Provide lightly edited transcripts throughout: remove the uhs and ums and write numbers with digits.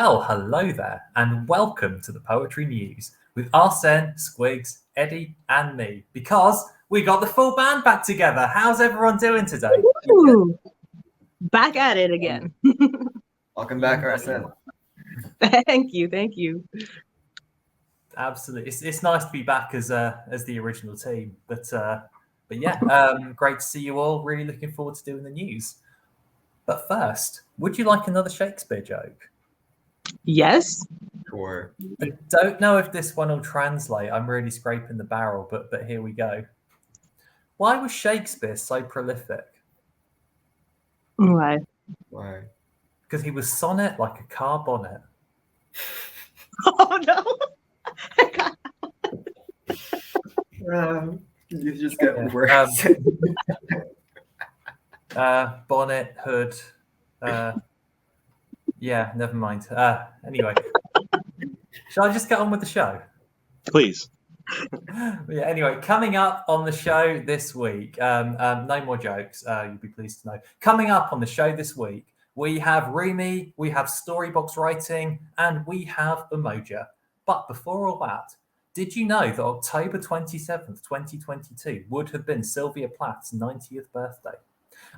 Well, hello there, and welcome to the Poetry News with Arsene, Squigs, Eddie, and me. Because we got the full band back together. How's everyone doing today? Ooh, back at it again. Welcome back, Arsene. Thank you. Absolutely, it's nice to be back as the original team. But yeah, great to see you all. Really looking forward to doing the news. But first, would you like another Shakespeare joke? Yes. Sure. I don't know if this one will translate. I'm really scraping the barrel, but here we go. Why was Shakespeare so prolific? Why? Why? Because he was sonnet like a car bonnet. Oh no! You just get worse. Bonnet, hood. Yeah, never mind. Anyway, shall I just get on with the show? Please. Yeah, anyway, coming up on the show this week, no more jokes, you'll be pleased to know. Coming up on the show this week, we have Rumi, we have Storybox Writing, and we have Umoja. But before all that, did you know that October 27th, 2022 would have been Sylvia Plath's 90th birthday?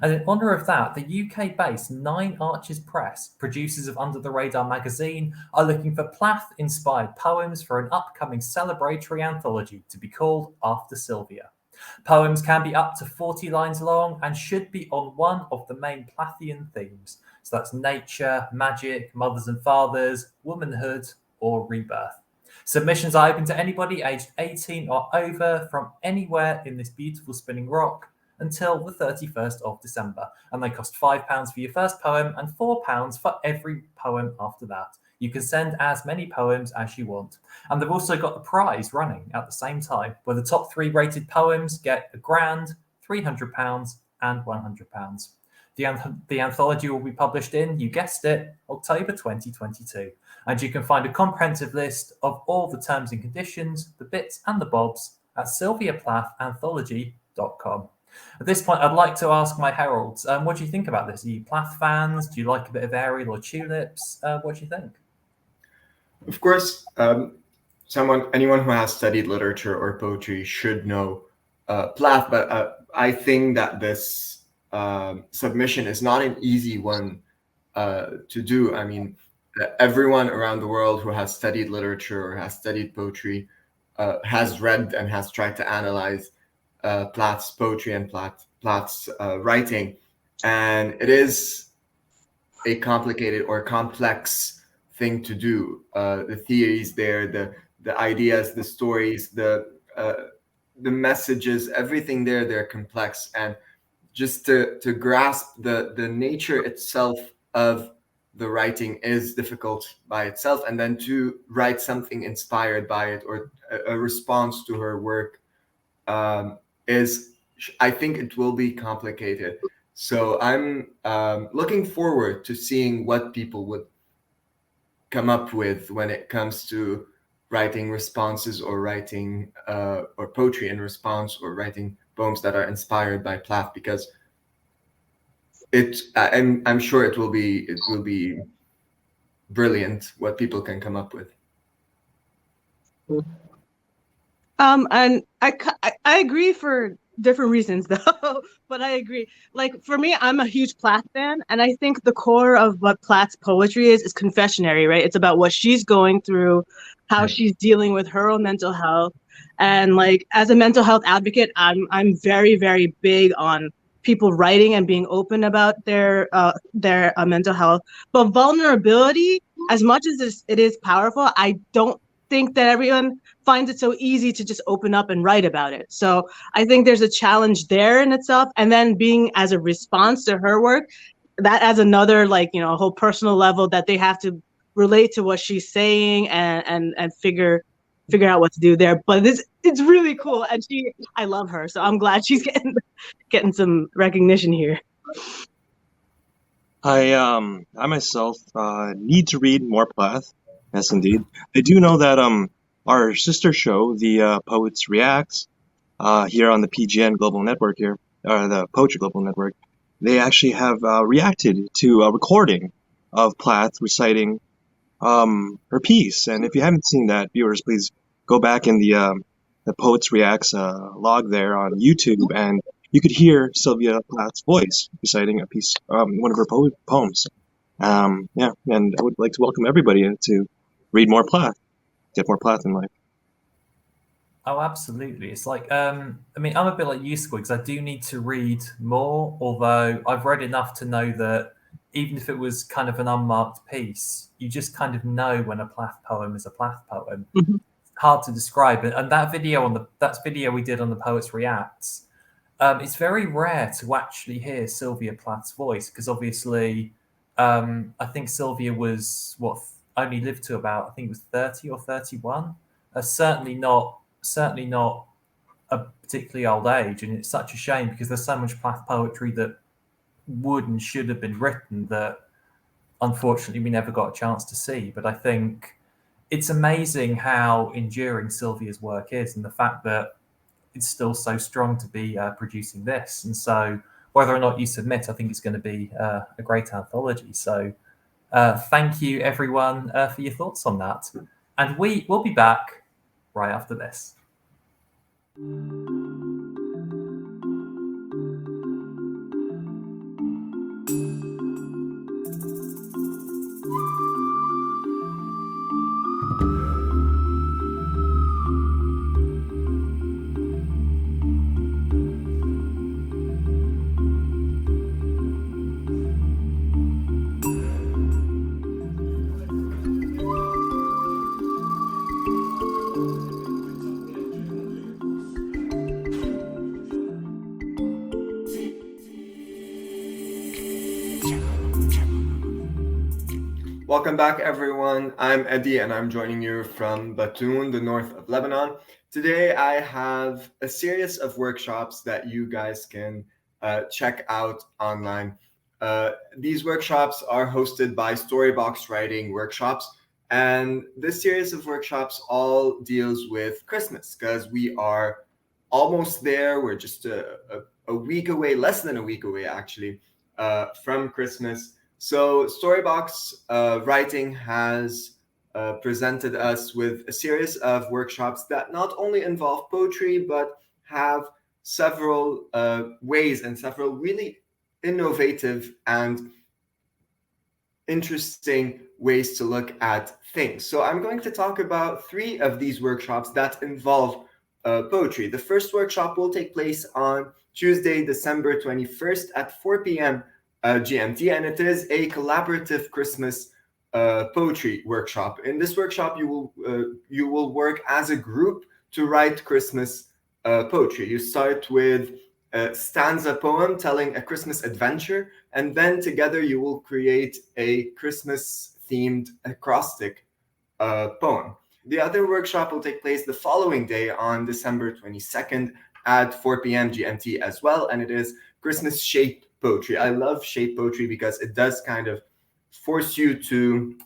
And in honour of that, the UK-based Nine Arches Press, producers of Under the Radar magazine, are looking for Plath-inspired poems for an upcoming celebratory anthology to be called After Sylvia. Poems can be up to 40 lines long and should be on one of the main Plathian themes. So that's nature, magic, mothers and fathers, womanhood, or rebirth. Submissions are open to anybody aged 18 or over from anywhere in this beautiful spinning rock until the 31st of December, and they cost £5 for your first poem and £4 for every poem after that. You can send as many poems as you want. And they've also got a prize running at the same time, where the top 3 rated poems get £1,000, £300 and £100. The anthology will be published in, you guessed it, October 2022. And you can find a comprehensive list of all the terms and conditions, the bits and the bobs at sylviaplathanthology.com. At this point, I'd like to ask my heralds, what do you think about this? Are you Plath fans? Do you like a bit of Ariel or Tulips? What do you think? Of course, anyone who has studied literature or poetry should know Plath, but I think that this submission is not an easy one to do. I mean, everyone around the world who has studied literature or has studied poetry has read and has tried to analyze Plath's poetry and Plath's writing, and it is a complicated or complex thing to do. The theories there, the ideas, the stories, the messages, everything there, they're complex, and just to grasp the nature itself of the writing is difficult by itself, and then to write something inspired by it or a response to her work I think it will be complicated. So I'm looking forward to seeing what people would come up with when it comes to writing responses or writing or poetry in response or writing poems that are inspired by Plath, because I'm sure it will be brilliant what people can come up with. And I agree for different reasons though, but I agree. Like for me, I'm a huge Plath fan, and I think the core of what Plath's poetry is confessionary, right? It's about what she's going through, how she's dealing with her own mental health. And like as a mental health advocate, I'm very, very big on people writing and being open about their mental health. But vulnerability, as much as it is powerful, I don't think that everyone finds it so easy to just open up and write about it. So I think there's a challenge there in itself. And then being as a response to her work, that adds another, like, you know, a whole personal level that they have to relate to what she's saying and figure out what to do there. But it's really cool. And I love her. So I'm glad she's getting some recognition here. I myself need to read more Plath. Yes, indeed. I do know that our sister show, the Poets Reacts, here on the PGN Global Network here, the Poetry Global Network, they actually have reacted to a recording of Plath reciting her piece. And if you haven't seen that, viewers, please go back in the Poets Reacts log there on YouTube, and you could hear Sylvia Plath's voice reciting a piece, one of her poems. Yeah, and I would like to welcome everybody to read more Plath, get more Plath in life. Oh, absolutely. It's like, I mean, I'm a bit like you, Squigs. I do need to read more, although I've read enough to know that even if it was kind of an unmarked piece, you just kind of know when a Plath poem is a Plath poem. Mhm. It's hard to describe it. And that video we did on the Poets Reacts, it's very rare to actually hear Sylvia Plath's voice, because obviously, I think Sylvia was only lived to about, I think it was 30 or 31. Certainly not a particularly old age, and it's such a shame because there's so much Plath poetry that would and should have been written that unfortunately we never got a chance to see. But I think it's amazing how enduring Sylvia's work is, and the fact that it's still so strong to be producing this. And so whether or not you submit, I think it's going to be a great anthology. So thank you everyone for your thoughts on that, and we'll be back right after this. Welcome back, everyone. I'm Eddie, and I'm joining you from Batoon, the north of Lebanon. Today, I have a series of workshops that you guys can check out online. These workshops are hosted by Storybox Writing Workshops, and this series of workshops all deals with Christmas, because we are almost there. We're just a week away, less than a week away, actually, from Christmas. So Storybox Writing has presented us with a series of workshops that not only involve poetry, but have several ways and several really innovative and interesting ways to look at things. So I'm going to talk about 3 of these workshops that involve poetry. The first workshop will take place on Tuesday, December 21st at 4 p.m. GMT, and it is a collaborative Christmas poetry workshop. In this workshop, you will work as a group to write Christmas poetry. You start with a stanza poem telling a Christmas adventure, and then together you will create a Christmas-themed acrostic poem. The other workshop will take place the following day on December 22nd at 4 p.m. GMT as well, and it is Christmas shaped poetry. I love shape poetry because it does kind of force you to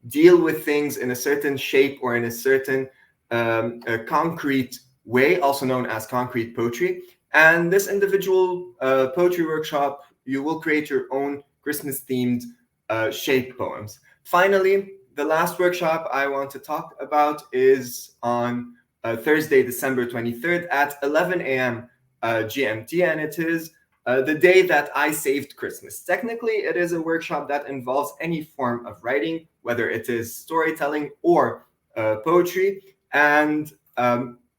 deal with things in a certain shape or in a certain concrete way, also known as concrete poetry. And this individual poetry workshop, you will create your own Christmas-themed shape poems. Finally, the last workshop I want to talk about is on Thursday, December 23rd at 11 a.m. GMT, and it is the day that I saved Christmas. Technically, it is a workshop that involves any form of writing, whether it is storytelling or poetry. And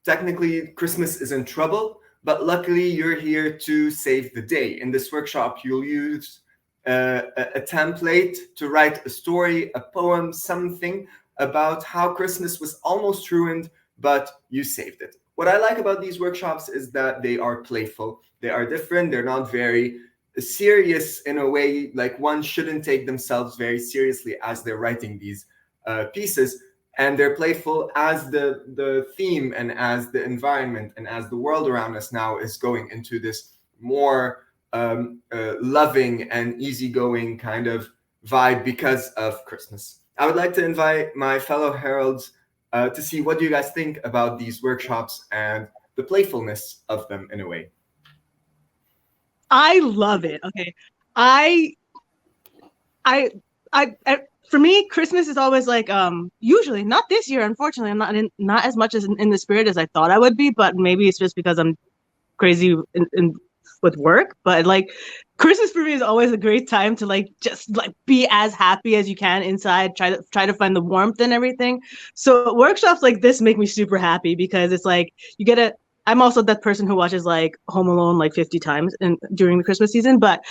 technically, Christmas is in trouble, but luckily you're here to save the day. In this workshop, you'll use a template to write a story, a poem, something about how Christmas was almost ruined, but you saved it. What I like about these workshops is that they are playful. They are different. They're not very serious in a way, like one shouldn't take themselves very seriously as they're writing these pieces. And they're playful as the theme and as the environment and as the world around us now is going into this more loving and easygoing kind of vibe because of Christmas. I would like to invite my fellow Heralds to see what do you guys think about these workshops and the playfulness of them in a way. I love it. Okay. I for me, Christmas is always like usually not this year. Unfortunately, I'm not as much as in the spirit as I thought I would be. But maybe it's just because I'm crazy with work. But like Christmas for me is always a great time to like just like be as happy as you can inside. Try to find the warmth and everything. So workshops like this make me super happy because it's like you get a. I'm also that person who watches like Home Alone like 50 times during the Christmas season. But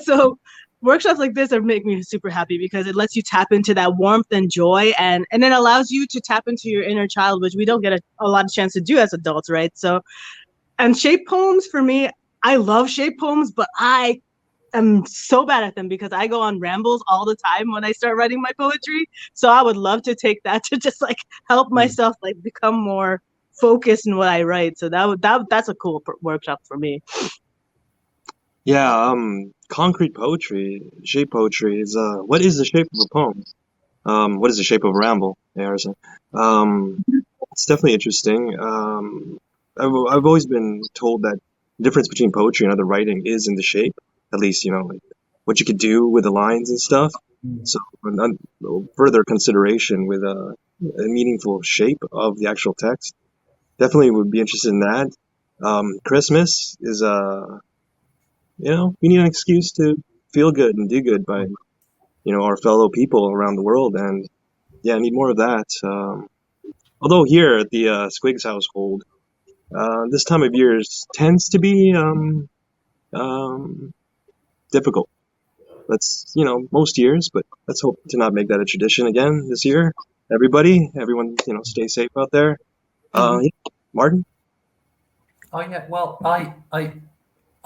so workshops like this are make me super happy because it lets you tap into that warmth and joy and then allows you to tap into your inner child, which we don't get a lot of chance to do as adults, right? So, and shape poems for me, I love shape poems, but I am so bad at them because I go on rambles all the time when I start writing my poetry. So I would love to take that to just like help myself like become more focused in what I write. So that's a cool workshop for me. Yeah, concrete poetry, shape poetry is what is the shape of a poem? What is the shape of a ramble? Yeah, Harrison. It's definitely interesting. I've always been told that the difference between poetry and other writing is in the shape, at least, like what you could do with the lines and stuff. So, further consideration with a meaningful shape of the actual text. Definitely would be interested in that. Christmas is we need an excuse to feel good and do good by, our fellow people around the world. And yeah, I need more of that. Although here at the Squigs household, this time of year tends to be difficult. That's, most years, but let's hope to not make that a tradition again this year. Everyone, stay safe out there. Yeah. Martin? Oh yeah, well, I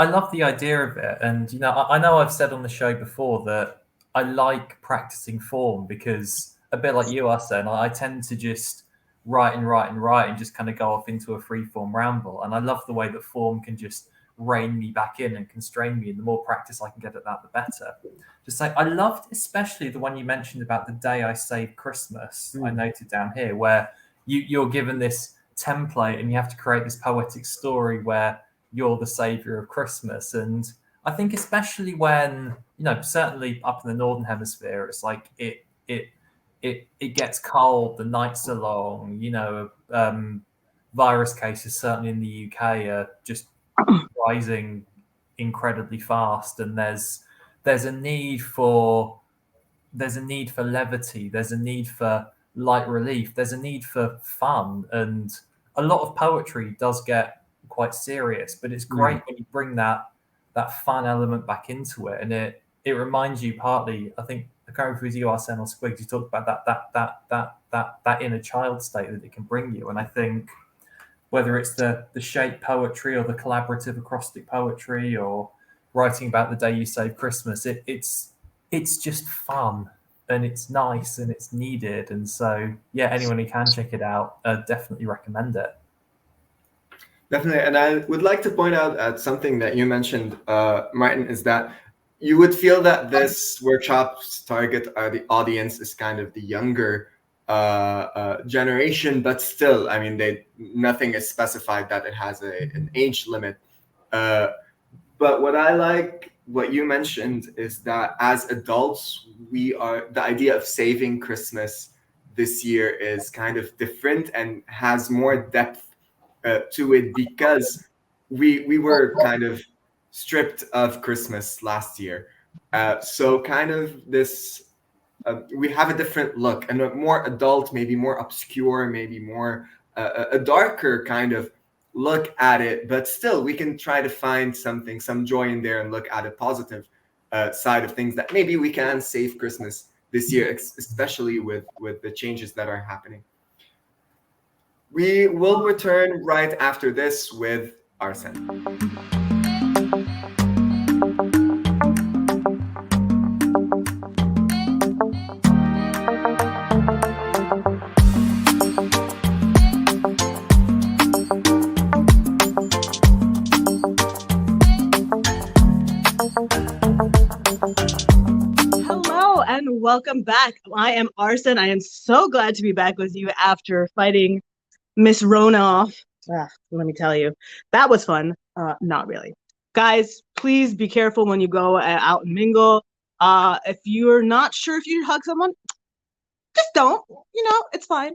love the idea of it, and I know I've said on the show before that I like practicing form because a bit like you are saying, I tend to just write and just kind of go off into a free form ramble, and I love the way that form can just rein me back in and constrain me, and the more practice I can get at that, the better. Just say I loved especially the one you mentioned about the day I saved Christmas. I noted down here where you're given this template and you have to create this poetic story where you're the savior of Christmas. And I think especially when, certainly up in the Northern Hemisphere, it's like it gets cold, the nights are long, virus cases certainly in the UK are just rising incredibly fast. And there's a need for levity, there's a need for light relief, there's a need for fun. And a lot of poetry does get quite serious, but it's great when you bring that fun element back into it, and it reminds you partly, I think, I can't remember if it was you, Arsene or Squigs, you talked about that inner child state that it can bring you. And I think whether it's the shape poetry or the collaborative acrostic poetry or writing about the day you saved Christmas, it's just fun and it's nice and it's needed. And so yeah, anyone who can check it out, definitely recommend it. Definitely. And I would like to point out at something that you mentioned, Martin, is that you would feel that this workshop's target audience is kind of the younger generation, but still, I mean, nothing is specified that it has an age limit. But what you mentioned is that as adults, the idea of saving Christmas this year is kind of different and has more depth to it because we were kind of stripped of Christmas last year. So kind of this, we have a different look and a more adult, maybe more obscure, maybe more a darker kind of look at it, but still we can try to find some joy in there and look at a positive side of things, that maybe we can save Christmas this year, especially with the changes that are happening. We will return right after this with Arsene. Hello and welcome back. I am Arsene. I am so glad to be back with you after fighting Miss Rona off. Let me tell you, that was fun. Not really. Guys, please be careful when you go out and mingle. If you're not sure if you hug someone, just don't. It's fine.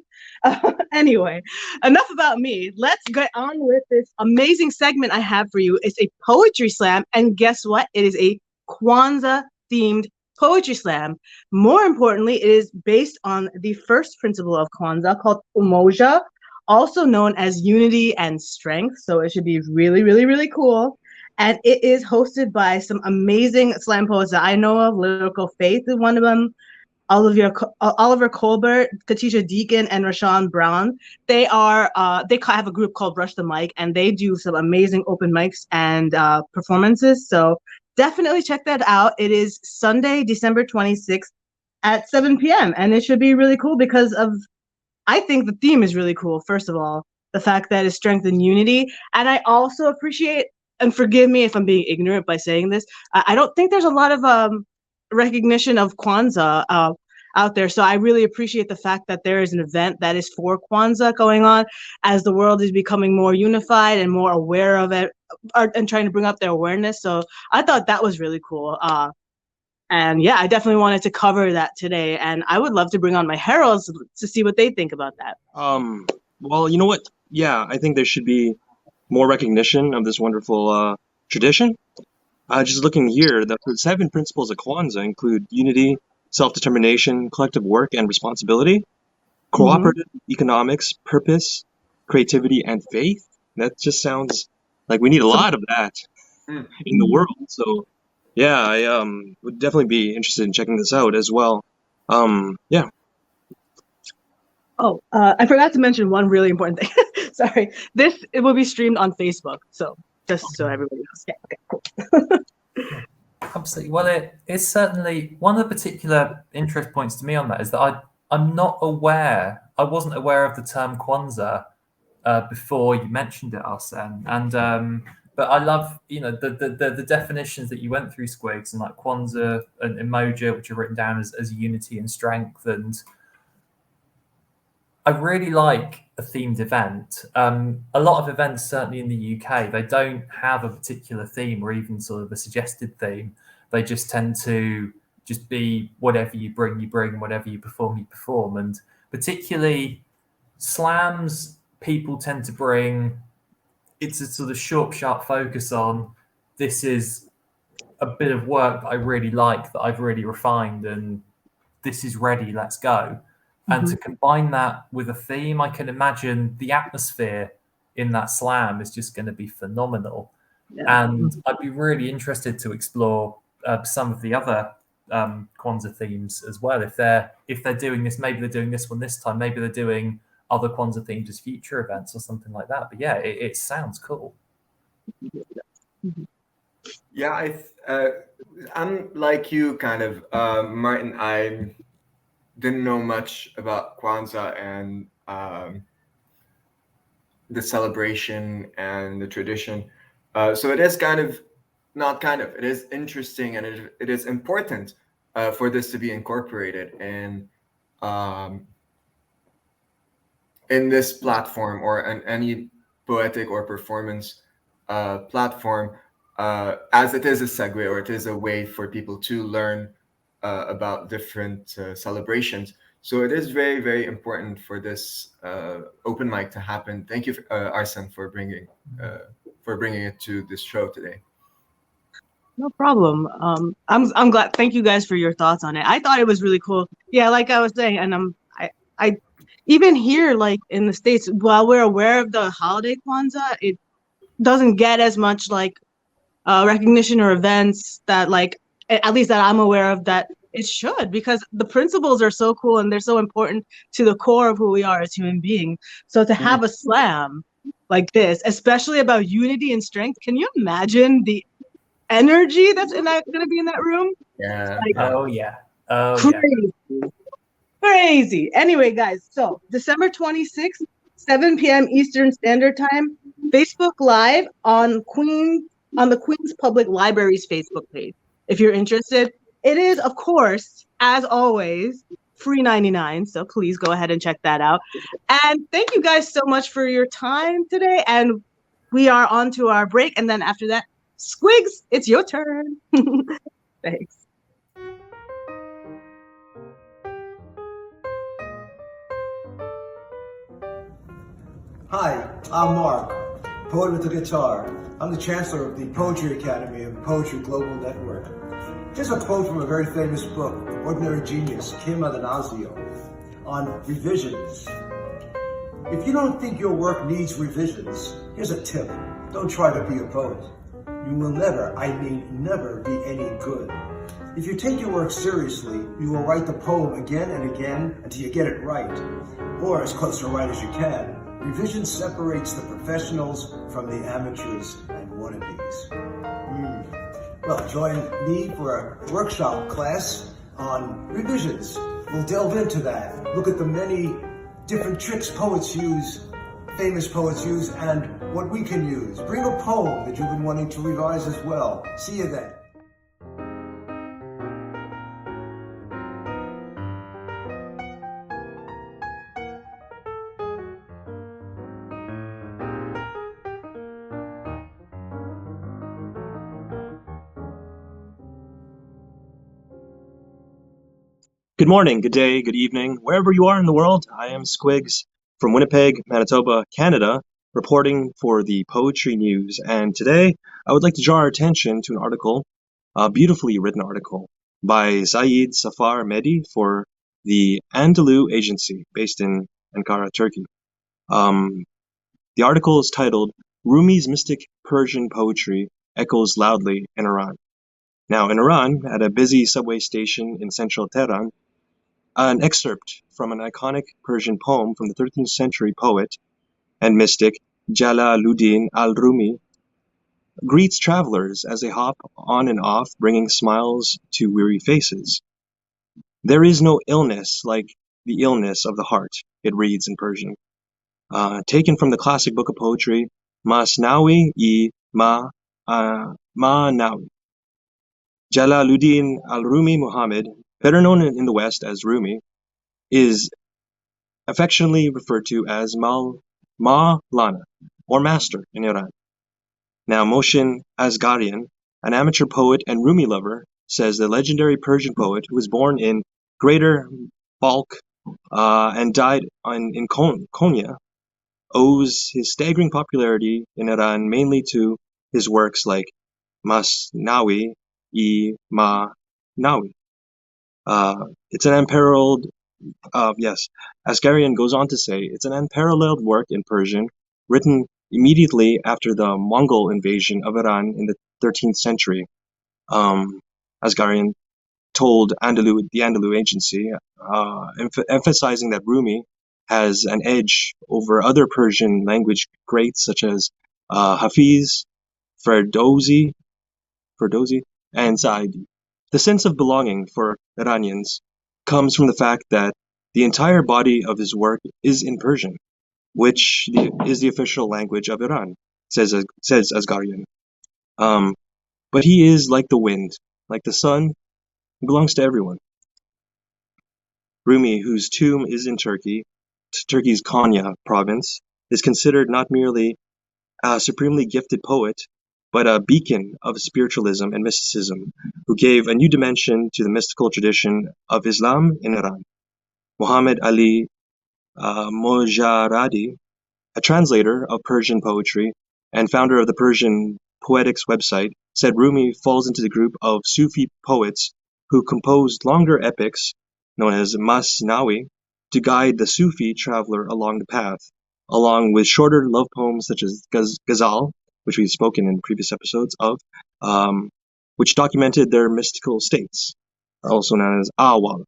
Anyway, enough about me. Let's get on with this amazing segment I have for you. It's a poetry slam, and guess what? It is a Kwanzaa-themed poetry slam. More importantly, it is based on the first principle of Kwanzaa called Umoja, also known as unity and strength. So it should be really, really, really cool. And it is hosted by some amazing slam poets that I know of. Lyrical Faith is one of them. Oliver Colbert, Katisha Deacon, and Rashawn Brown. They have a group called Brush the Mic, and they do some amazing open mics and performances. So definitely check that out. It is Sunday, December 26th at 7 p.m. And it should be really cool because I think the theme is really cool. First of all, the fact that it's strength and unity. And I also appreciate, and forgive me if I'm being ignorant by saying this, I don't think there's a lot of recognition of Kwanzaa out there. So I really appreciate the fact that there is an event that is for Kwanzaa going on as the world is becoming more unified and more aware of it and trying to bring up their awareness. So I thought that was really cool. And yeah, I definitely wanted to cover that today. And I would love to bring on my heralds to see what they think about that. Well, you know what? Yeah, I think there should be more recognition of this wonderful tradition. Just looking here, the 7 principles of Kwanzaa include unity, self-determination, collective work, and responsibility, cooperative economics, purpose, creativity, and faith. That just sounds like we need a lot of that in the world. So, yeah, I would definitely be interested in checking this out as well. Yeah. Oh, I forgot to mention one really important thing. Sorry. It will be streamed on Facebook. So just so everybody knows. Yeah, okay, cool. Absolutely. Well, it is certainly one of the particular interest points to me on that is that I wasn't aware of the term Kwanzaa before you mentioned it, Arsene. And but I love, the definitions that you went through, Squigs, and like Kwanzaa and Umoja, which are written down as unity and strength. And I really like a themed event. A lot of events, certainly in the UK, they don't have a particular theme or even sort of a suggested theme. They just tend to just be whatever you bring, whatever you perform. And particularly slams, people tend to bring, it's a sort of short, sharp focus on, this is a bit of work that I really like, that I've really refined, and this is ready, let's go. And to combine that with a theme, I can imagine the atmosphere in that slam is just going to be phenomenal. Yeah. And I'd be really interested to explore some of the other Kwanzaa themes as well. If they're doing this, maybe they're doing this one this time. Maybe they're doing other Kwanzaa themes as future events or something like that. But yeah, it sounds cool. Yeah, I'm like you, kind of, Martin. I didn't know much about Kwanzaa and the celebration and the tradition. So it is it is interesting, and it is important for this to be incorporated in this platform or in any poetic or performance platform, as it is a segue, or it is a way for people to learn about different celebrations. So it is very, very important for this open mic to happen. Thank you, Arsene, for bringing it to this show today. No problem. I'm glad. Thank you guys for your thoughts on it. I thought it was really cool. Yeah, like I was saying, and I even here, like in the States, while we're aware of the holiday Kwanzaa, it doesn't get as much like recognition or events that, like, at least that I'm aware of, that it should, because the principles are so cool and they're so important to the core of who we are as human beings. So to have a slam like this, especially about unity and strength, can you imagine the energy that's going to be in that room? Yeah. Crazy. Anyway, guys, so December 26th, 7 p.m. Eastern Standard Time, Facebook Live on the Queens Public Library's Facebook page. If you're interested, it is, of course, as always, free 99. So please go ahead and check that out. And thank you guys so much for your time today. And we are on to our break. And then after that, Squigs, it's your turn. Thanks. Hi, I'm Mark, poet with a guitar. I'm the chancellor of the Poetry Academy of Poetry Global Network. Here's a quote from a very famous book, Ordinary Genius, Kim Adanasio, on revisions. If you don't think your work needs revisions, here's a tip. Don't try to be a poet. You will never, I mean never, be any good. If you take your work seriously, you will write the poem again and again until you get it right, or as close to right as you can. Revision separates the professionals from the amateurs and wannabes. Well, join me for a workshop class on revisions. We'll delve into that. Look at the many different tricks poets use, famous poets use, and what we can use. Bring a poem that you've been wanting to revise as well. See you then. Good morning, good day, good evening, wherever you are in the world. I am Squigs from Winnipeg, Manitoba, Canada, reporting for the Poetry News. And today, I would like to draw our attention to an article, a beautifully written article, by Saeed Safar Mehdi for the Anadolu Agency, based in Ankara, Turkey. The article is titled, Rumi's Mystic Persian Poetry Echoes Loudly in Iran. Now, in Iran, at a busy subway station in central Tehran, an excerpt from an iconic Persian poem from the 13th century poet and mystic Jalaluddin al-Rumi greets travelers as they hop on and off, bringing smiles to weary faces. There is no illness like the illness of the heart, it reads in Persian. Taken from the classic book of poetry, Masnawi-i Ma'nawi. Jalaluddin al-Rumi Muhammad, better known in the West as Rumi, is affectionately referred to as Maulana, or Master in Iran. Now, Mohsin Asgharian, an amateur poet and Rumi lover, says the legendary Persian poet who was born in Greater Balkh and died in Konya owes his staggering popularity in Iran mainly to his works like Masnawi-i Ma'nawi. It's an unparalleled, Asgharian goes on to say, it's an unparalleled work in Persian, written immediately after the Mongol invasion of Iran in the 13th century. Asgharian told the Anadolu Agency, emphasizing that Rumi has an edge over other Persian language greats such as Hafiz, Ferdowsi, and Saadi. The sense of belonging for Iranians comes from the fact that the entire body of his work is in Persian, which is the official language of Iran, says Asgharian. But he is like the wind, like the sun, he belongs to everyone. Rumi, whose tomb is in Turkey's Konya province, is considered not merely a supremely gifted poet, but a beacon of spiritualism and mysticism, who gave a new dimension to the mystical tradition of Islam in Iran. Muhammad Ali Mojarradi, a translator of Persian poetry and founder of the Persian Poetics website, said Rumi falls into the group of Sufi poets who composed longer epics, known as Masnawi, to guide the Sufi traveler along the path, along with shorter love poems such as Ghazal, which we've spoken in previous episodes of, which documented their mystical states, also known as awal.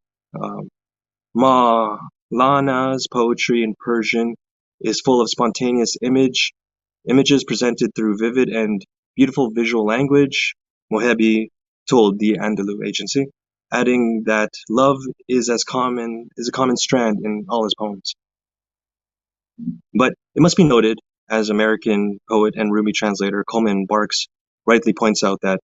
Maulana's poetry in Persian is full of spontaneous images presented through vivid and beautiful visual language, Mohebi told the Anadolu Agency, adding that love is a common strand in all his poems. But it must be noted, as American poet and Rumi translator Coleman Barks rightly points out, that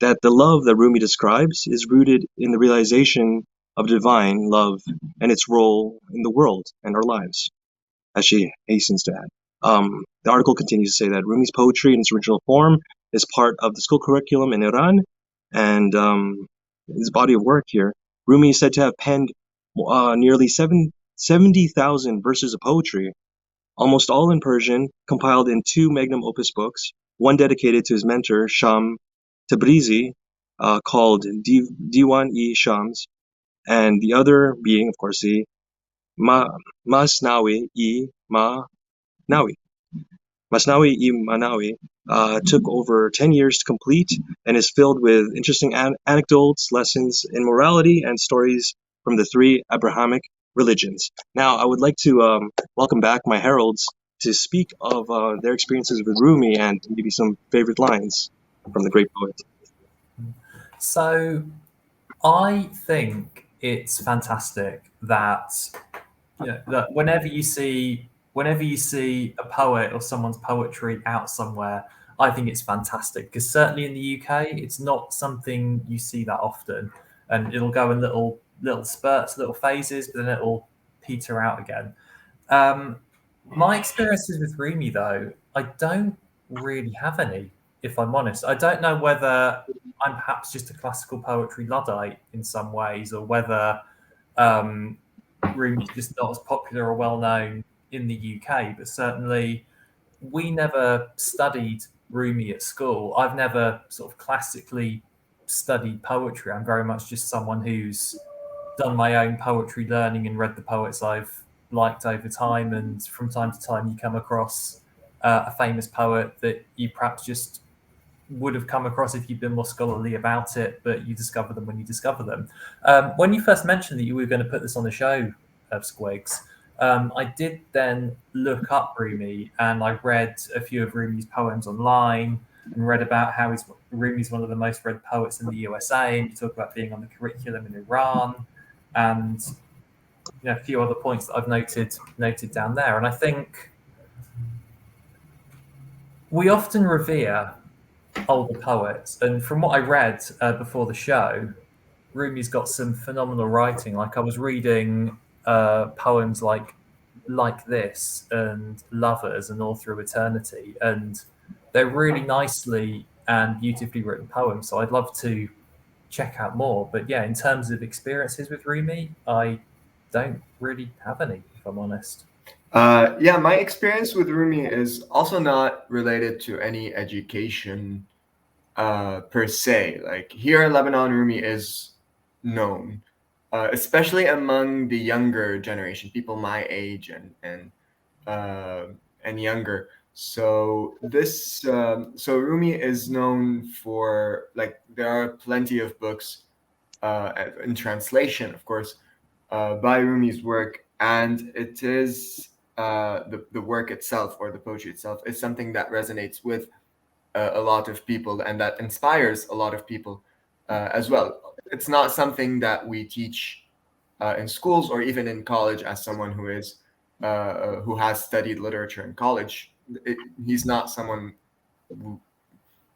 the love that Rumi describes is rooted in the realization of divine love and its role in the world and our lives, as she hastens to add. The article continues to say that Rumi's poetry in its original form is part of the school curriculum in Iran, and his body of work here, Rumi is said to have penned nearly 70,000 verses of poetry, almost all in Persian, compiled in 2 magnum opus books, one dedicated to his mentor, Sham Tabrizi, called Diwan-e-Shams, and the other being, of course, the Masnawi-e-Manawi. Masnawi-e-Manawi took over 10 years to complete and is filled with interesting anecdotes, lessons in morality, and stories from the 3 Abrahamic religions. Now, I would like to welcome back my heralds to speak of their experiences with Rumi and maybe some favorite lines from the great poet. So I think it's fantastic that, that whenever you see a poet or someone's poetry out somewhere, I think it's fantastic, because certainly in the UK, it's not something you see that often, and it'll go in little spurts, little phases, but then it'll peter out again. My experiences with Rumi, though, I don't really have any, if I'm honest. I don't know whether I'm perhaps just a classical poetry Luddite in some ways, or whether Rumi's just not as popular or well known in the UK. But certainly, we never studied Rumi at school. I've never sort of classically studied poetry. I'm very much just someone who's done my own poetry learning and read the poets I've liked over time. And from time to time, you come across a famous poet that you perhaps just would have come across if you'd been more scholarly about it, but you discover them when you discover them. When you first mentioned that you were going to put this on the show, Squigs, I did then look up Rumi, and I read a few of Rumi's poems online and read about how Rumi's one of the most read poets in the USA, and you talk about being on the curriculum in Iran, and a few other points that I've noted down there. And I think we often revere older poets, and from what I read before the show, Rumi's got some phenomenal writing. Like, I was reading poems like This and Lovers and All Through Eternity, and they're really nicely and beautifully written poems, so I'd love to check out more. But yeah, in terms of experiences with Rumi, I don't really have any, if I'm honest. Yeah, my experience with Rumi is also not related to any education per se. Like, here in Lebanon, Rumi is known, especially among the younger generation, people my age and younger. So Rumi is known for, like, there are plenty of books in translation, of course, by Rumi's work, and it is the work itself, or the poetry itself, is something that resonates with a lot of people and that inspires a lot of people as well. It's not something that we teach in schools or even in college. As someone who has studied literature in college, he's not someone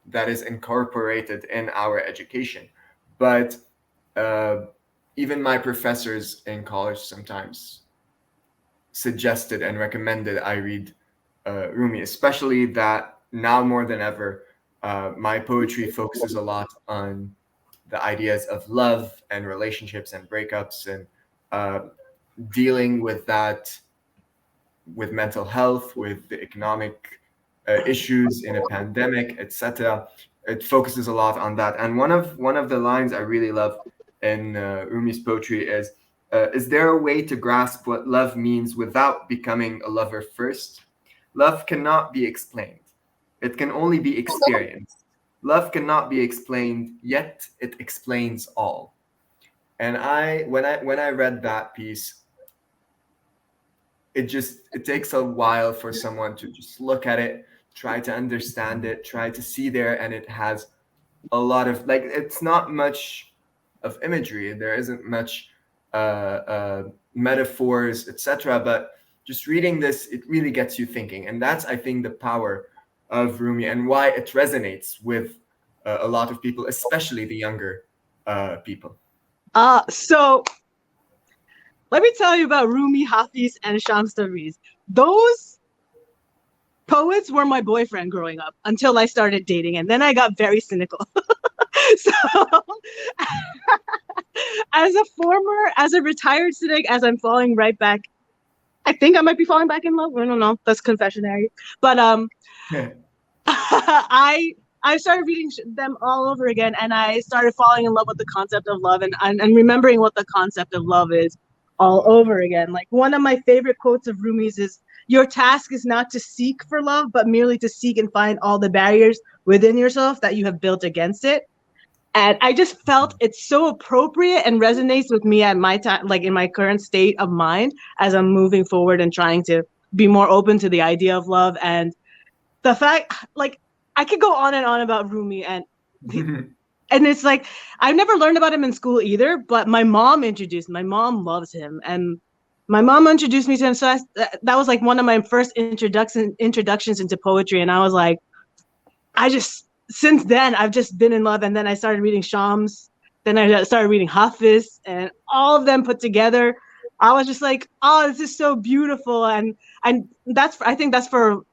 that is incorporated in our education. But even my professors in college sometimes suggested and recommended I read Rumi, especially that now more than ever, my poetry focuses a lot on the ideas of love and relationships and breakups, and dealing with that, with mental health, with the economic issues in a pandemic, etc. It focuses a lot on that. And one of the lines I really love in Rumi's poetry is there a way to grasp what love means without becoming a lover first? Love cannot be explained. It can only be experienced. Love cannot be explained, yet it explains all. And when I read that piece, it takes a while for someone to just look at it, try to understand it, try to see there, and it has a lot of, like, it's not much of imagery, there isn't much metaphors, etc. But just reading this, it really gets you thinking, and that's, I think, the power of Rumi and why it resonates with a lot of people, especially the younger people. So let me tell you about Rumi, Hafiz, and Shams Tabriz. Those poets were my boyfriend growing up until I started dating, and then I got very cynical. So as a retired cynic, as I'm falling right back I think I might be falling back in love. I don't know. That's confessionary. But I started reading them all over again, and I started falling in love with the concept of love and remembering what the concept of love is all over again. Like one of my favorite quotes of Rumi's is, "Your task is not to seek for love, but merely to seek and find all the barriers within yourself that you have built against it." And I just felt it's so appropriate and resonates with me at my time, like in my current state of mind as I'm moving forward and trying to be more open to the idea of love. And the fact, like, I could go on and on about Rumi, and it's like I've never learned about him in school either, but my mom loves him, and my mom introduced me to him. So that was like one of my first introductions into poetry, and I was like, since then I've just been in love. And then I started reading Shams, then I started reading Hafiz, and all of them put together, I was just like, oh, this is so beautiful. And I think that's for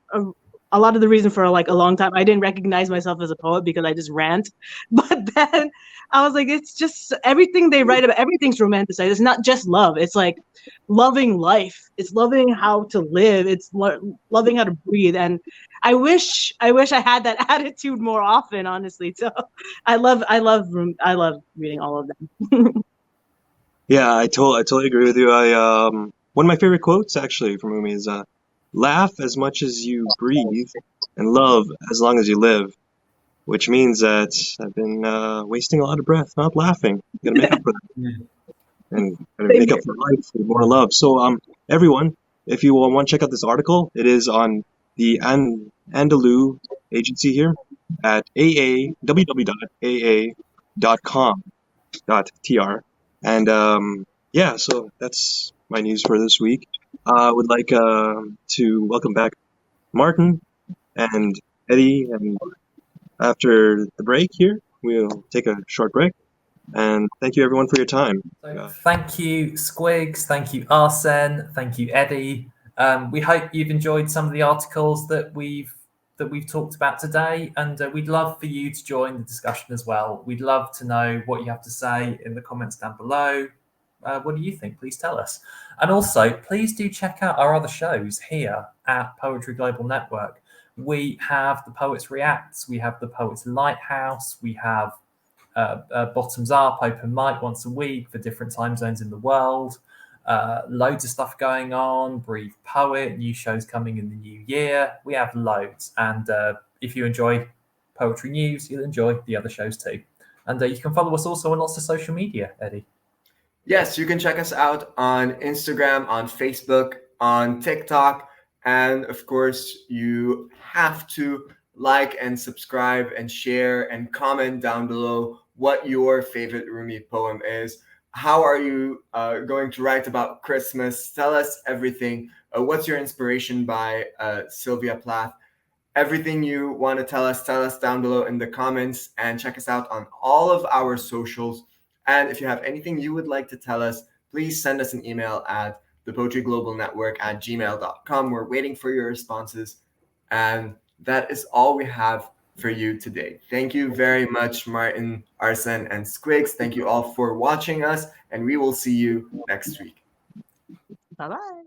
a lot of the reason for like a long time I didn't recognize myself as a poet because I just rant. But then I was like, it's just everything they write about, everything's romanticized. It's not just love. It's like loving life. It's loving how to live. It's loving how to breathe. And I wish I had that attitude more often, honestly. So I love reading all of them. Yeah, I totally agree with you. One of my favorite quotes actually from Rumi is laugh as much as you breathe and love as long as you live, which means that I've been wasting a lot of breath not laughing. I'm gonna make up for that. And gonna make up for life with more love. So everyone, if you want to check out this article, it is on the Andalou agency here at www.aa.com.tr. And yeah, so that's my news for this week. I would like to welcome back Martin and Eddie, and after the break here, we'll take a short break. And thank you everyone for your time. Thank you, Squigs. Thank you, Arsene. Thank you, Eddie. We hope you've enjoyed some of the articles that we've talked about today, and we'd love for you to join the discussion as well. We'd love to know what you have to say in the comments down below. What do you think? Please tell us. And also, please do check out our other shows here at Poetry Global Network. We have the Poets Reacts, we have the Poets Lighthouse, we have Bottoms Up, open mic once a week for different time zones in the world. Loads of stuff going on. Breathe Poet, new shows coming in the new year. We have loads. And if you enjoy poetry news, you'll enjoy the other shows too. And you can follow us also on lots of social media, Eddie. Yes, you can check us out on Instagram, on Facebook, on TikTok. And of course, you have to like and subscribe and share and comment down below what your favorite Rumi poem is. How are you going to write about Christmas? Tell us everything. What's your inspiration by Sylvia Plath? Everything you want to tell us down below in the comments, and check us out on all of our socials. And if you have anything you would like to tell us, please send us an email at thepoetryglobalnetwork@gmail.com. We're waiting for your responses. And that is all we have for you today. Thank you very much, Martin, Arsene, and Squigs. Thank you all for watching us, and we will see you next week. Bye-bye.